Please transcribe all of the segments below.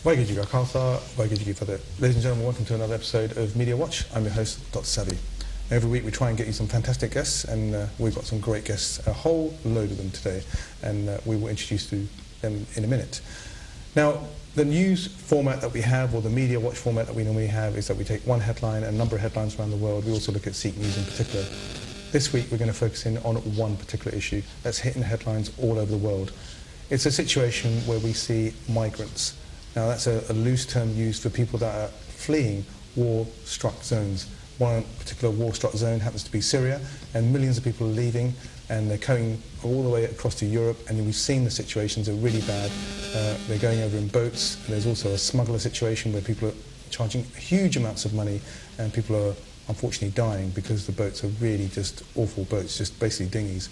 Wagiji Gakartha, Wagiji Fada. Ladies and gentlemen, welcome to another episode of Media Watch. I'm your host, Dr. Savvy. Every week we try and get you some fantastic guests, and we've got some great guests, a whole load of them today, and we will introduce them in a minute. Now, the news format that we have, or the Media Watch format that we normally have, is that we take one headline and a number of headlines around the world. We also look at Sikh news in particular. This week we're going to focus in on one particular issue that's hitting headlines all over the world. It's a situation where we see migrants. Now that's a loose term used for people that are fleeing war-struck zones. One particular war-struck zone happens to be Syria, and millions of people are leaving, and they're coming all the way across to Europe, and we've seen the situations are really bad. They're going over in boats, and there's also a smuggler situation where people are charging huge amounts of money, and people are unfortunately dying because the boats are really just awful boats, just basically dinghies.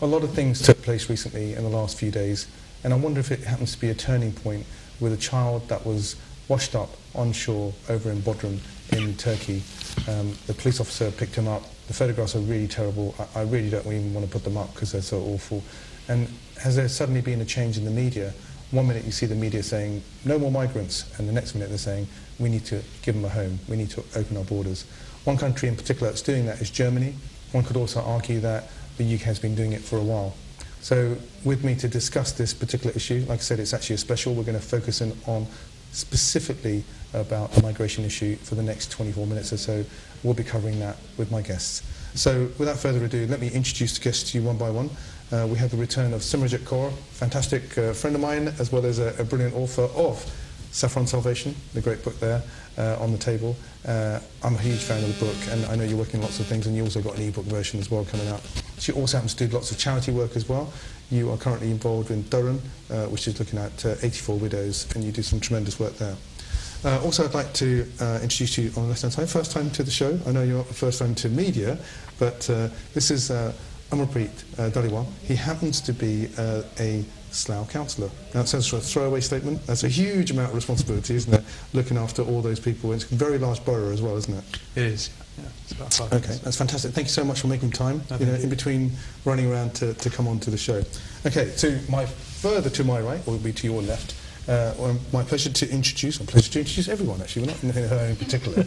A lot of things took place recently in the last few days, and I wonder if it happens to be a turning point with a child that was washed up on shore over in Bodrum in Turkey. The police officer picked him up. The photographs are really terrible. I really don't even want to put them up because they're so awful. And has there suddenly been a change in the media? One minute you see the media saying, no more migrants, and the next minute they're saying, we need to give them a home, we need to open our borders. One country in particular that's doing that is Germany. One could also argue that the UK has been doing it for a while. So with me to discuss this particular issue, like I said, it's actually a special. We're going to focus in on specifically about the migration issue for the next 24 minutes or so. We'll be covering that with my guests. So without further ado, let me introduce the guests to you one by one. We have the return of Simranjit Kaur, fantastic friend of mine, as well as a brilliant author of Saffron Salvation, the great book there on the table. I'm a huge fan of the book, and I know you're working on lots of things, and you also got an e-book version as well coming out. She also happens to do lots of charity work as well. You are currently involved in Durham, which is looking at 84 widows, and you do some tremendous work there. Also, I'd like to introduce you on the left-hand side. First time to the show. I know you're not the first time to media, but this is Amarpreet Dhaliwal. He happens to be a Slough councillor. Now, it sounds like a throwaway statement. That's a huge amount of responsibility, isn't it? Looking after all those people. It's a very large borough as well, isn't it? It is. Yeah, it's about 5 Okay, minutes. that's fantastic. Thank you so much for making time, in between running around to come on to the show. Okay, further to my right, or will be to your left, my pleasure to introduce everyone actually, we're not in her in particular.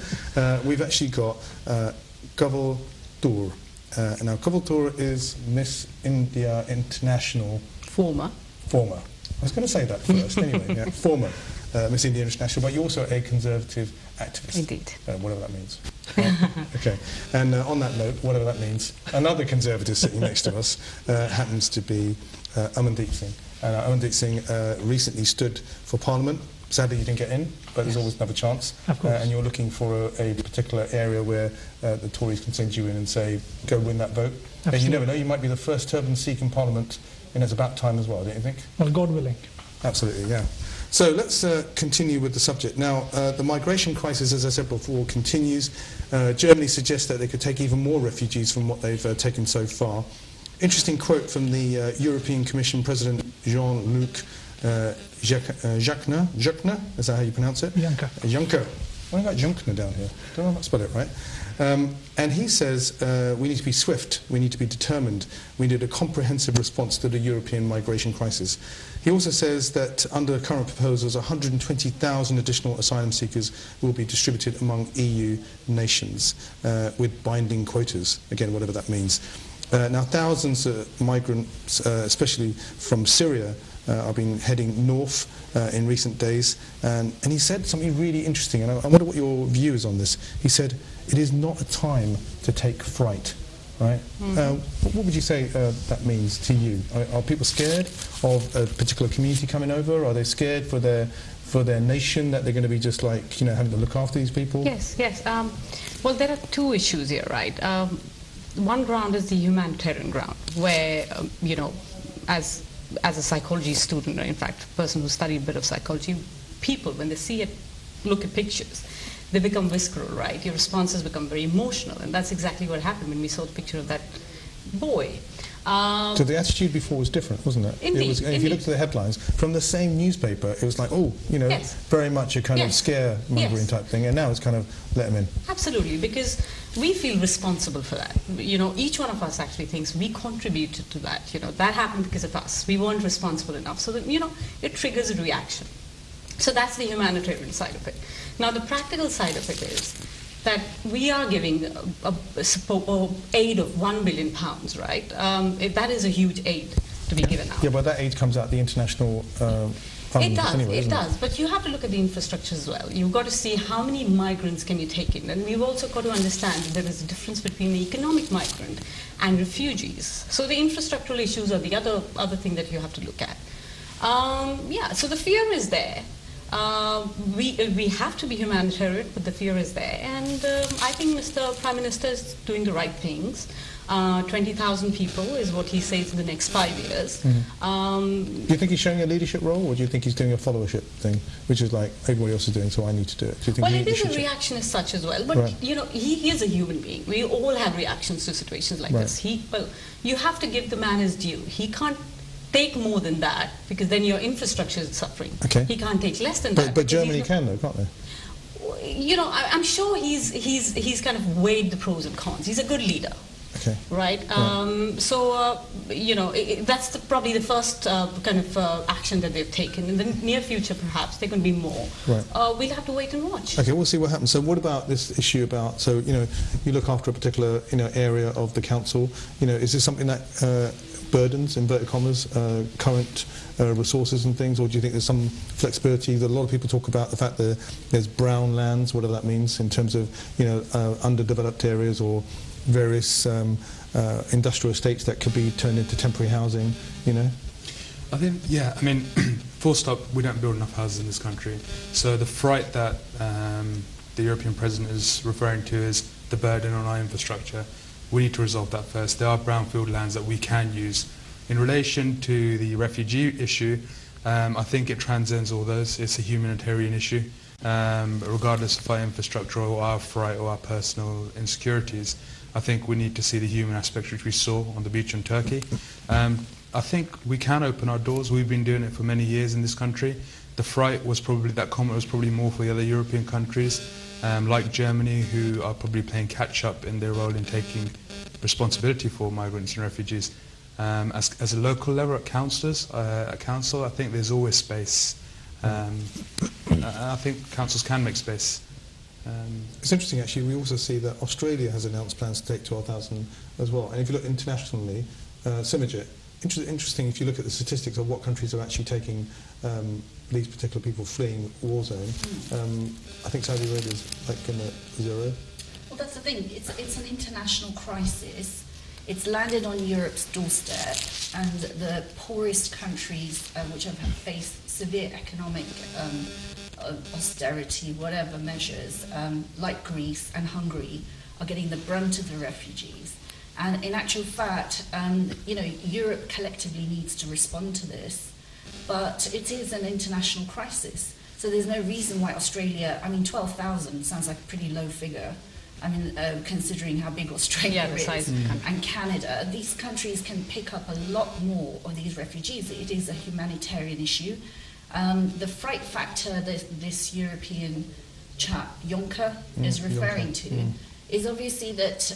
We've actually got Toor. Now Toor is Miss India International. Former. I was going to say that first anyway, yeah, former Miss India International, but you're also a conservative activist. Indeed. Whatever that means. Right? Okay, and on that note, whatever that means, another conservative sitting next to us happens to be Amandeep Singh. Amandeep Singh recently stood for Parliament. Sadly, you didn't get in, but there's always another chance. Of course. And you're looking for a particular area where the Tories can send you in and say, go win that vote. And you never know, you might be the first turban Sikh in Parliament, and it's about time as well, don't you think? Well, God willing. Absolutely, yeah. So let's continue with the subject. Now, the migration crisis, as I said before, continues. Germany suggests that they could take even more refugees from what they've taken so far. Interesting quote from the European Commission President Jean-Luc Juncker, is that how you pronounce it? Juncker. Why have I got Juncker down here? Don't know if I spell it right. And he says we need to be swift, we need to be determined, we need a comprehensive response to the European migration crisis. He also says that under current proposals, 120,000 additional asylum seekers will be distributed among EU nations with binding quotas, again, whatever that means. Now, thousands of migrants, especially from Syria, are been heading north in recent days, and he said something really interesting, and I wonder what your view is on this. He said, it is not a time to take fright, right? What would you say that means to you? Are people scared of a particular community coming over? Are they scared for their nation, that they're going to be just like, having to look after these people? Yes. Well, there are two issues here, right? One ground is the humanitarian ground, where, as a psychology student, in fact, a person who studied a bit of psychology, people, when they look at pictures, they become visceral, right? Your responses become very emotional, and that's exactly what happened when we saw the picture of that boy. So the attitude before was different, wasn't it? Indeed. If you looked at the headlines, from the same newspaper, it was like, Yes. very much a kind of scaremongering type thing, and now it's kind of, let them in. Absolutely, because we feel responsible for that. Each one of us actually thinks we contributed to that. That happened because of us. We weren't responsible enough. So that, it triggers a reaction. So that's the humanitarian side of it. Now the practical side of it is that we are giving aid of £1 billion, right? That is a huge aid to be given out. Yeah, but that aid comes out the international funds anyway, It does, but you have to look at the infrastructure as well. You've got to see how many migrants can you take in, and we've also got to understand that there is a difference between the economic migrant and refugees. So the infrastructural issues are the other thing that you have to look at. Yeah, so the fear is there. We have to be humanitarian, but the fear is there, and I think Mr. Prime Minister is doing the right things. 20,000 people is what he says in the next 5 years. Do you think he's showing a leadership role, or do you think he's doing a followership thing, which is like everybody else is doing, so I need to do it? Do you think well, it is a reaction as such as well, but you know, he is a human being. We all have reactions to situations like this. Well, you have to give the man his due. He can't take more than that, because then your infrastructure is suffering. Okay. He can't take less than that. But Germany can, though, can't they? You know, I'm sure he's kind of weighed the pros and cons. He's a good leader. Okay. Right. So you know, that's probably the first kind of action that they've taken. In the near future, perhaps there can be more. Right. We'll have to wait and watch. Okay, we'll see what happens. So, what about this issue about? So, you know, you look after a particular area of the council. You know, is this something that burdens, inverted commas, current resources and things, or do you think there's some flexibility? That a lot of people talk about the fact that there's brown lands, whatever that means, in terms of underdeveloped areas or various industrial estates that could be turned into temporary housing, you know? I think, yeah, I mean, full stop, we don't build enough houses in this country. So the fright that the European President is referring to is the burden on our infrastructure. We need to resolve that first. There are brownfield lands that we can use. In relation to the refugee issue, I think it transcends all those. It's a humanitarian issue. Regardless of our infrastructure or our fright or our personal insecurities, I think we need to see the human aspect which we saw on the beach in Turkey. I think we can open our doors. We've been doing it for many years in this country. The fright was probably, that comment was probably more for the other European countries, like Germany, who are probably playing catch up in their role in taking responsibility for migrants and refugees. As a local level at council, I think there's always space. I think councils can make space. It's interesting, actually. We also see that Australia has announced plans to take 12,000 as well. And if you look internationally, Simranjit, interesting if you look at the statistics of what countries are actually taking these particular people fleeing war zone. I think Saudi Arabia is like in the zero. Well, that's the thing. It's an international crisis. It's landed on Europe's doorstep, and the poorest countries, which have faced severe economic austerity, whatever measures, like Greece and Hungary, are getting the brunt of the refugees. And in actual fact, Europe collectively needs to respond to this, but it is an international crisis. So there's no reason why Australia, 12,000 sounds like a pretty low figure. Considering how big Australia is, and Canada, these countries can pick up a lot more of these refugees. It is a humanitarian issue. The fright factor that this European chap, Juncker, is referring to is obviously that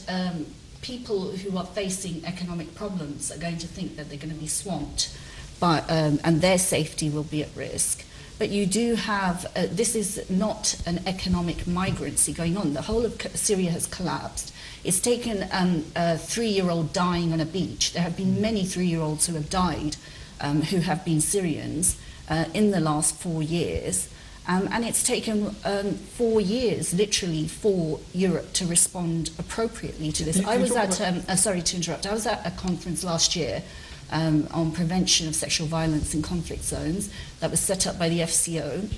people who are facing economic problems are going to think that they're going to be swamped, and their safety will be at risk. But you do have, this is not an economic migrancy going on. The whole of Syria has collapsed. It's taken a 3-year-old dying on a beach. There have been many 3-year-olds who have died who have been Syrians in the last 4 years. And it's taken 4 years, literally, for Europe to respond appropriately to this. I was at, sorry to interrupt, I was at a conference last year on prevention of sexual violence in conflict zones that was set up by the FCO.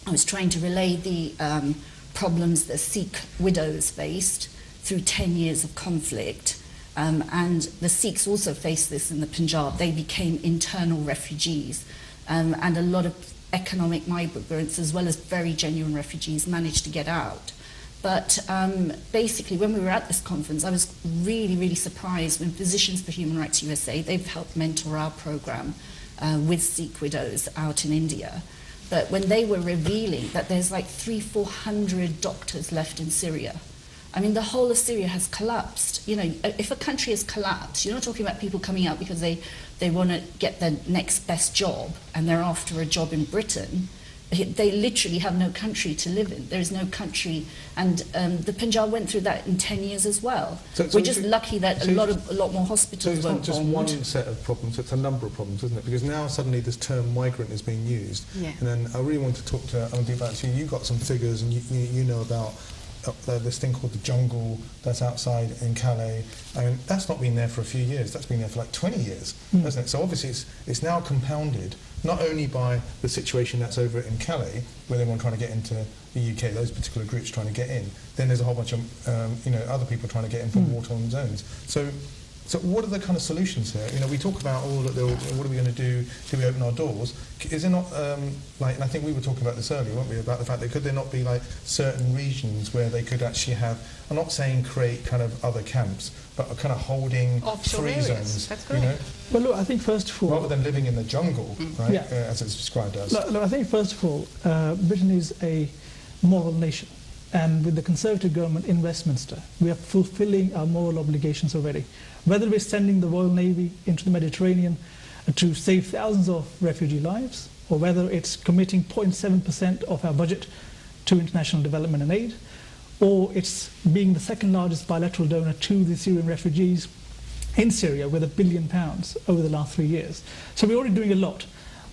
I was trying to relay the problems that Sikh widows faced through 10 years of conflict. And the Sikhs also faced this in the Punjab. They became internal refugees. And a lot of economic migrants, as well as very genuine refugees, managed to get out. But basically, when we were at this conference, I was really, really surprised when Physicians for Human Rights USA, they've helped mentor our program with Sikh widows out in India. But when they were revealing that there's like 300-400 doctors left in Syria, the whole of Syria has collapsed. If a country has collapsed, you're not talking about people coming out because they want to get the next best job and they're after a job in Britain. they literally have no country to live in. There is no country, and the Punjab went through that in 10 years as well. We're just lucky that a lot more hospitals So were it's not just one set of problems, it's a number of problems, isn't it? Because now suddenly this term migrant is being used. Yeah. And then I really want to talk to Amandeep about, so you got some figures and you know about this thing called the jungle that's outside in Calais. I mean, that's not been there for a few years, that's been there for like 20 years, hasn't it? So obviously it's now compounded, not only by the situation that's over in Calais, where everyone trying to get into the UK, those particular groups trying to get in, then there's a whole bunch of other people trying to get in from war-torn zones. So what are the kind of solutions here? You know, we talk about, what are we going to do? Do we open our doors? Is there not, and I think we were talking about this earlier, weren't we, about the fact that could there not be like certain regions where they could actually have, I'm not saying create kind of other camps, but kind of holding offshore free areas. zones. That's great. You know? Well, look, I think first of all... Rather than living in the jungle, right, Yeah. as it's described as. Look, I think first of all, Britain is a moral nation. And with the Conservative government in Westminster, we are fulfilling our moral obligations already. Whether we're sending the Royal Navy into the Mediterranean to save thousands of refugee lives, or whether it's committing 0.7% of our budget to international development and aid, or it's being the second largest bilateral donor to the Syrian refugees in Syria with £1 billion over the last 3 years. So we're already doing a lot.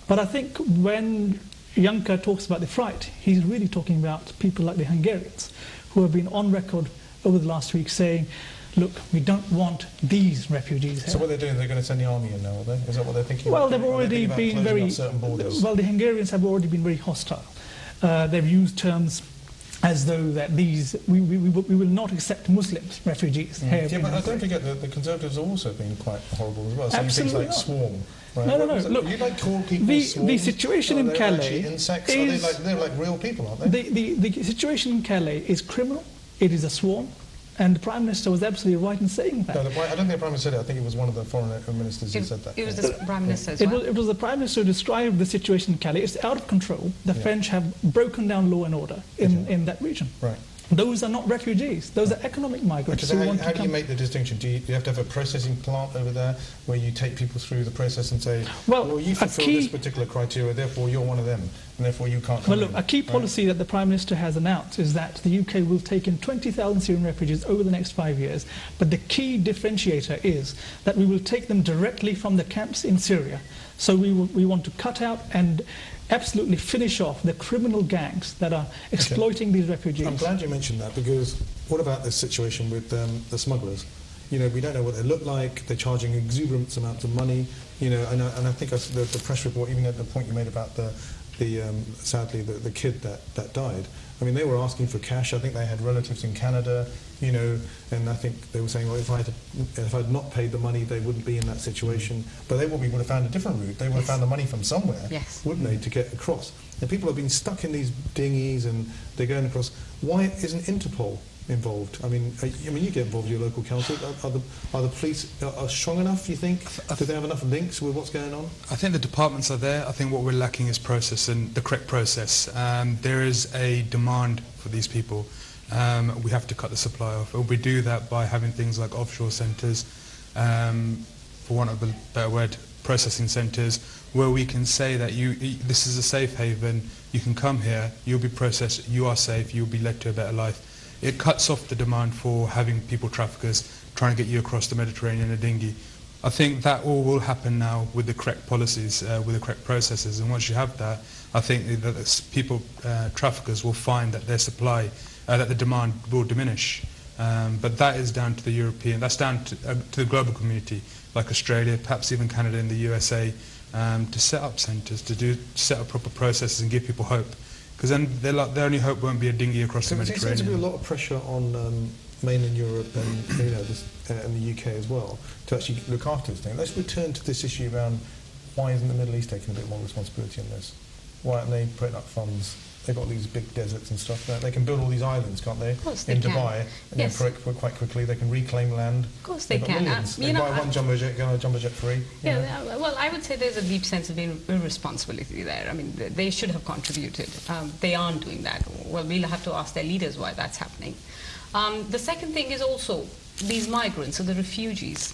But I think when Juncker talks about the fright, he's really talking about people like the Hungarians, who have been on record over the last week saying, look, we don't want these refugees here. So what they're doing, they're going to send the army in now, are they? Is that what they're thinking? Well, about? they've already been very... certain borders? Well, the Hungarians have already been very hostile. They've used terms as though that these... We will not accept Muslims, refugees here. Yeah, but I don't forget that the Conservatives have also been quite horrible as well, saying things Absolutely like not. swarm. Right? No. Look, you like call people the swarms? situation in They're Calais actually insects. is... They're like real people, aren't they? The situation in Calais is criminal. It is a swarm. And the Prime Minister was absolutely right in saying that. No, I don't think the Prime Minister said it. I think it was one of the foreign ministers who said that. It was the Prime Minister as well. It was the Prime Minister who described the situation in Calais. It's out of control. The French have broken down law and order in that region. Right. Those are not refugees. Those are economic migrants. So how do you make the distinction? Do you have to have a processing plant over there where you take people through the process and say, well you fulfill this particular criteria, therefore you're one of them, and therefore you can't come Well, look, a key policy that the Prime Minister has announced is that the UK will take in 20,000 Syrian refugees over the next 5 years. But the key differentiator is that we will take them directly from the camps in Syria. So we want to cut out and absolutely finish off the criminal gangs that are exploiting these refugees. I'm glad you mentioned that, because what about this situation with the smugglers? You know, we don't know what they look like. They're charging exuberant amounts of money. You know, and I think the press report, even at the point you made about sadly the kid that died. I mean, they were asking for cash. I think they had relatives in Canada. You know, and I think they were saying, well, if I'd not paid the money, they wouldn't be in that situation. But they would have found a different route. They would have found the money from somewhere, wouldn't they, to get across? And people have been stuck in these dinghies and they're going across. Why isn't Interpol involved? I mean, you get involved with your local council. Are the police strong enough, you think? Do they have enough links with what's going on? I think the departments are there. I think what we're lacking is process, and the correct process. There is a demand for these people. We have to cut the supply off. We do that by having things like offshore centres, for want of a better word, processing centres, where we can say that this is a safe haven, you can come here, you'll be processed, you are safe, you'll be led to a better life. It cuts off the demand for having people traffickers trying to get you across the Mediterranean in a dinghy. I think that all will happen now with the correct policies, with the correct processes, and once you have that, I think that people, traffickers will find that their supply, that the demand will diminish. But that is down to the European, that's down to the global community, like Australia, perhaps even Canada and the USA, to set up centres, to set up proper processes and give people hope. Because then their only hope won't be a dinghy across the Mediterranean. There seems to be a lot of pressure on mainland Europe and and the UK as well to actually look after this thing. Let's return to this issue around why isn't the Middle East taking a bit more responsibility in this? Why aren't they putting up funds? They've got these big deserts and stuff. They can build all these islands, can't they? Of course they in can. Dubai, and then quite quickly they can reclaim land. Of course they They've got can. millions. They buy one jumbo jet, go on a jumbo jet free. Well, I would say there's a deep sense of irresponsibility there. I mean, they should have contributed. They aren't doing that. Well, we'll have to ask their leaders why that's happening. The second thing is also these migrants, or the refugees.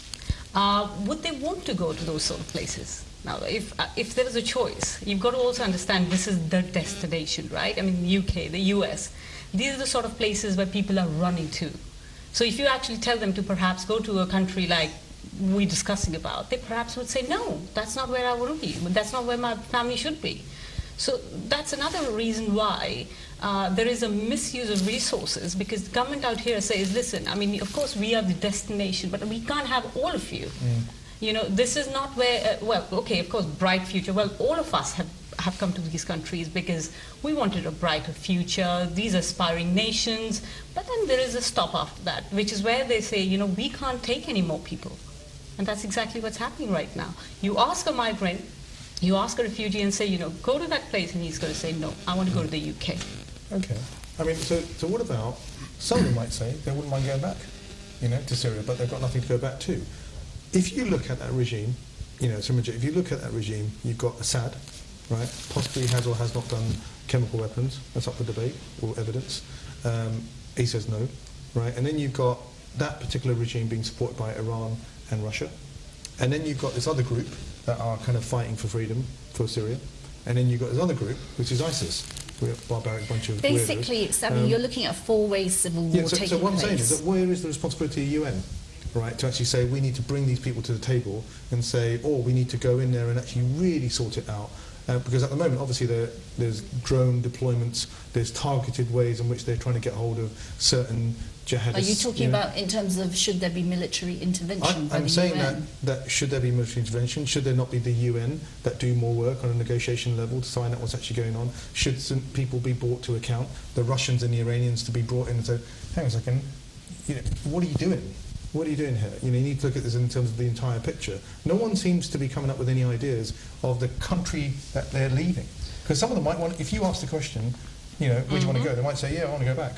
Would they want to go to those sort of places? Now, if there was a choice, you've got to also understand this is the destination, right? I mean, the UK, the US, these are the sort of places where people are running to. So if you actually tell them to perhaps go to a country like we're discussing about, they perhaps would say, no, that's not where I want to be. That's not where my family should be. So that's another reason why there is a misuse of resources, because the government out here says, listen, I mean, of course we are the destination, but we can't have all of you. You know, this is not where, well, okay, of course, bright future. Well, all of us have come to these countries because we wanted a brighter future, these aspiring nations, but then there is a stop after that, which is where they say, you know, we can't take any more people. And that's exactly what's happening right now. You ask a migrant, you ask a refugee and say, you know, go to that place, and he's going to say, no, I want to go to the UK. Okay. I mean, so what about, some of them might say they wouldn't mind going back, you know, to Syria, but they've got nothing to go back to. If you look at that regime, you know, Simranjit, if you look at that regime, you've got Assad, right, possibly has or has not done chemical weapons, that's up for debate or evidence. He says no, right, and then you've got that particular regime being supported by Iran and Russia, and then you've got this other group that are kind of fighting for freedom for Syria, and then you've got this other group, which is ISIS. We're a barbaric bunch of basically, weirdos. you're looking at a four-way civil war taking place. So what I'm saying is that where is the responsibility of the UN? Right, to actually say we need to bring these people to the table and say, oh, we need to go in there and actually really sort it out. Because at the moment, obviously, there's drone deployments, there's targeted ways in which they're trying to get hold of certain jihadists. Are you talking about in terms of should there be military intervention by the UN? I'm saying that should there be military intervention, should there not be the UN that do more work on a negotiation level to find out what's actually going on? Should some people be brought to account, the Russians and the Iranians to be brought in and say, hang on a second, you know, what are you doing? What are you doing here? You know, you need to look at this in terms of the entire picture. No one seems to be coming up with any ideas of the country that they're leaving. Because some of them might want, if you ask the question, you know, where do you want to go? They might say, yeah, I want to go back.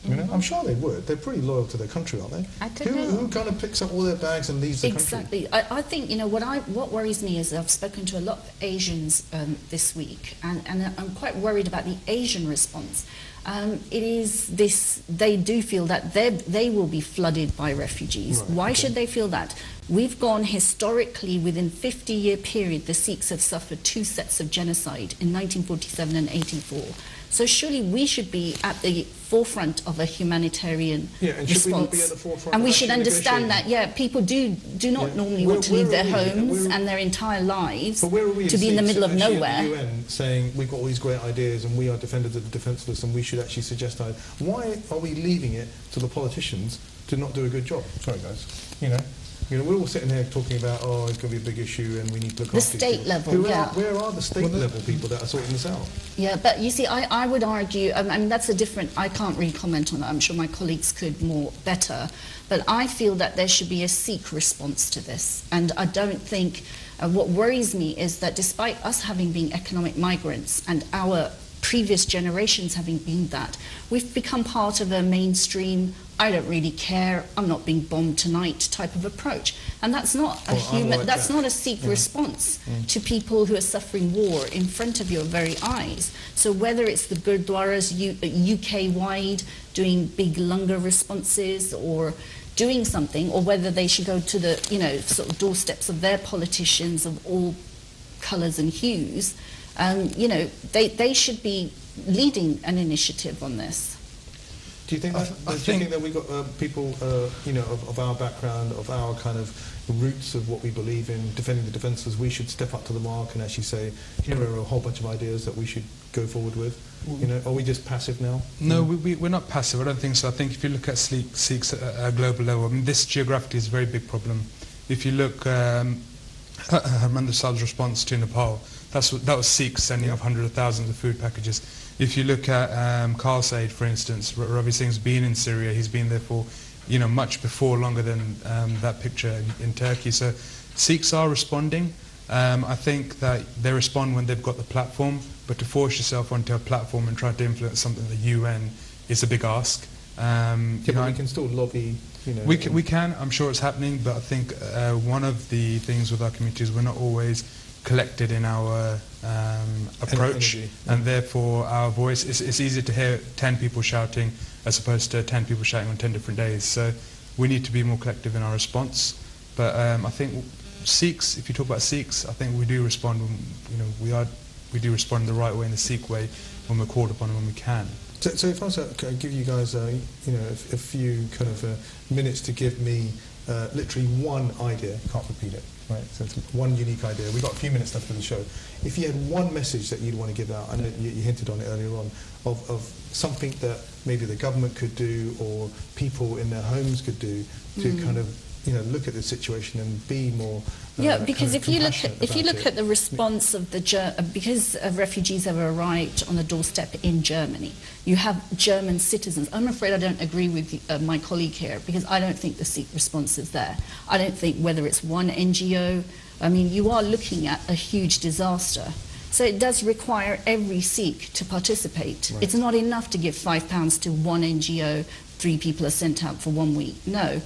You know, I'm sure they would. They're pretty loyal to their country, aren't they? I don't know. Who kind of picks up all their bags and leaves the country? Exactly. I think, you know, what worries me is I've spoken to a lot of Asians this week, and I'm quite worried about the Asian response. It is this, they do feel that they will be flooded by refugees. Right, Why okay. should they feel that? We've gone historically, within 50-year period, the Sikhs have suffered two sets of genocide in 1947 and 84. So surely we should be at the forefront of a humanitarian and response. should we not be at the forefront and of we should actually understand that, people do not normally want to leave their homes and their entire lives But where are we to be in the middle of actually nowhere. at the UN saying we've got all these great ideas and we are defenders of the defenceless and we should actually suggest ideas. Why are we leaving it to the politicians to not do a good job? Sorry, guys. You know, we're all sitting here talking about, oh, it's going to be a big issue and we need to look The after state these level, people. yeah. Where are the state level people that are sorting this out? Yeah, but you see, I would argue, I mean, that's a different, I can't really comment on that, I'm sure my colleagues could better, but I feel that there should be a Sikh response to this. And I don't think, what worries me is that despite us having been economic migrants and our previous generations having been that, we've become part of a mainstream, I don't really care, I'm not being bombed tonight type of approach. And that's not not a Sikh response to people who are suffering war in front of your very eyes. So whether it's the Gurdwaras UK-wide doing big langar responses or doing something, or whether they should go to the, you know, sort of doorsteps of their politicians of all colours and hues, you know, they should be leading an initiative on this. Do you think that we've got people, you know, of our background, of our kind of roots of what we believe in, defending the defenceless, we should step up to the mark and actually say, here are a whole bunch of ideas that we should go forward with? You know, are we just passive now? No, we're not passive. I don't think so. I think if you look at Sikhs at a global level, I mean, this geographically is a very big problem. If you look at Harmandir Sahab's response to Nepal, that was Sikhs sending off hundreds of thousands of food packages. If you look at Kaur's aid, for instance, Ravi Singh's been in Syria. He's been there for, you know, much before, longer than that picture in Turkey. So Sikhs are responding. I think that they respond when they've got the platform, but to force yourself onto a platform and try to influence something at the UN is a big ask. But we can still lobby. You know, we can. I'm sure it's happening, but I think one of the things with our community is we're not always collected in our approach, and therefore our voice, it's easier to hear 10 people shouting as opposed to 10 people shouting on 10 different days. So we need to be more collective in our response. But I think Sikhs, if you talk about Sikhs, I think we do respond, we do respond the right way, in the Sikh way, when we're called upon and when we can. So if I was to give you guys, a few kind of minutes to give me literally one idea, can't repeat it, right? So it's one unique idea. We've got a few minutes left of the show. If you had one message that you'd want to give out, and you hinted on it earlier on, of something that maybe the government could do or people in their homes could do to kind of look at the situation and be more because if you look at the it. response of because refugees have arrived on the doorstep in Germany, you have German citizens. I'm afraid I don't agree with my colleague here, because I don't think the Sikh response is there. I don't think whether it's one NGO, I mean, you are looking at a huge disaster. So it does require every Sikh to participate. Right. It's not enough to give £5 to one NGO, 3 people are sent out for 1 week. No.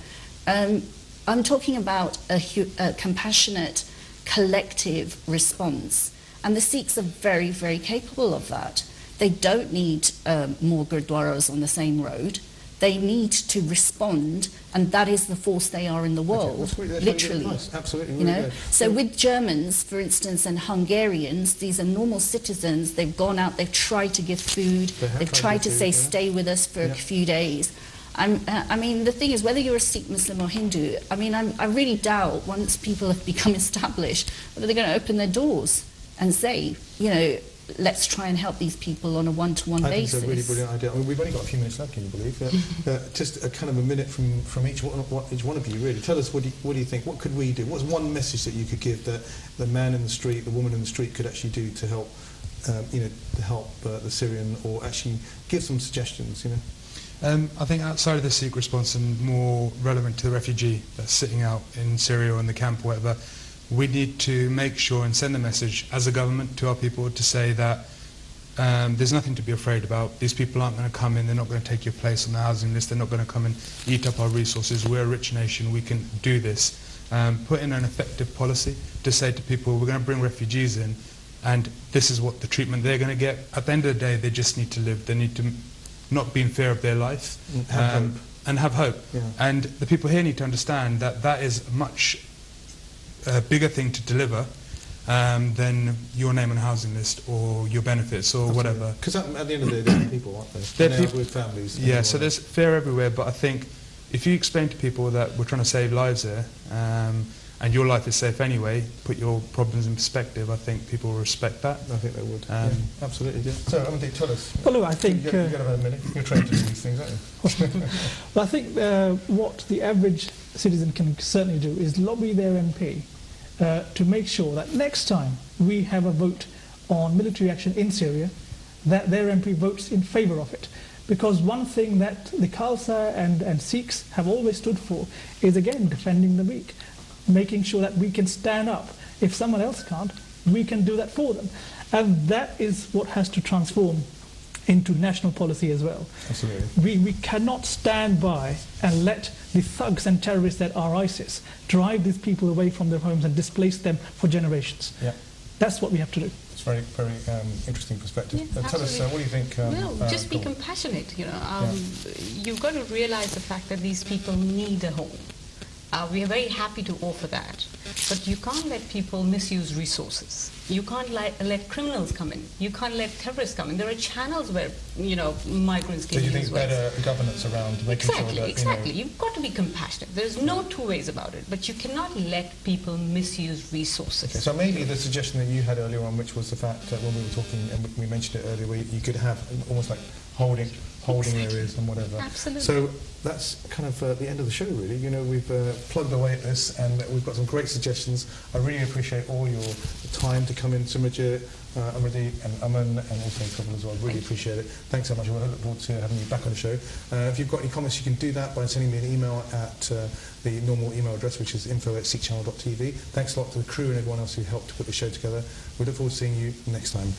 I'm talking about a compassionate, collective response. And the Sikhs are very, very capable of that. They don't need more gurdwaras on the same road. They need to respond, and that is the force they are in the world, literally. Nice. Absolutely, really good. So with Germans, for instance, and Hungarians, these are normal citizens. They've gone out, they've tried to give food, they've tried to say, stay with us for a few days. I mean, the thing is, whether you're a Sikh, Muslim or Hindu, I mean, I really doubt, once people have become established, whether they're going to open their doors and say, let's try and help these people on a one-to-one basis. I think it's a really brilliant idea. I mean, we've only got a few minutes left, can you believe? Just a kind of a minute from each one of you, really. Tell us, what do you think? What could we do? What's one message that you could give that the man in the street, the woman in the street could actually do to help, to help the Syrian, or actually give some suggestions, I think outside of the Sikh response and more relevant to the refugee that's sitting out in Syria or in the camp or whatever, we need to make sure and send the message as a government to our people to say that there's nothing to be afraid about. These people aren't going to come in, they're not going to take your place on the housing list, they're not going to come and eat up our resources. We're a rich nation, we can do this. Put in an effective policy to say to people, we're going to bring refugees in, and this is what the treatment they're going to get. At the end of the day, they just need to live. They need to not be in fear of their life and have hope. Yeah. And the people here need to understand that that is a much bigger thing to deliver than your name on a housing list or your benefits or whatever. Because at the end of the day, they're people, aren't they? They're people with families. Yeah, so there's fear everywhere, but I think if you explain to people that we're trying to save lives here, and your life is safe anyway, put your problems in perspective, I think people will respect that. I think they would. Absolutely, yeah. So, Amandeep, tell us. Well, look, I think... You've got about a minute. You're trained to do these things, aren't you? Well, I think what the average citizen can certainly do is lobby their MP to make sure that next time we have a vote on military action in Syria, that their MP votes in favour of it. Because one thing that the Khalsa and Sikhs have always stood for is, again, defending the weak, making sure that we can stand up. If someone else can't, we can do that for them. And that is what has to transform into national policy as well. Absolutely. We cannot stand by and let the thugs and terrorists that are ISIS drive these people away from their homes and displace them for generations. Yeah. That's what we have to do. It's very, very interesting perspective. Yeah, tell us, what do you think? Well, just be compassionate, You've got to realize the fact that these people need a home. We are very happy to offer that, but you can't let people misuse resources. You can't let criminals come in. You can't let terrorists come in. There are channels where, migrants can use. So you think better governance around making sure that... Exactly. You've got to be compassionate. There's no two ways about it, but you cannot let people misuse resources. Okay, so maybe the suggestion that you had earlier on, which was the fact that when we were talking, and we mentioned it earlier, where you could have almost like holding areas and whatever. Absolutely. So that's kind of the end of the show, really. We've plugged away at this, and we've got some great suggestions. I really appreciate all your time to come in, Simranjit, Amarpreet and Aman, and also Kanwal as well. Really appreciate it. Thanks so much. I look forward to having you back on the show. If you've got any comments, you can do that by sending me an email at the normal email address, which is info@sikhchannel.tv. Thanks a lot to the crew and everyone else who helped to put the show together. We look forward to seeing you next time.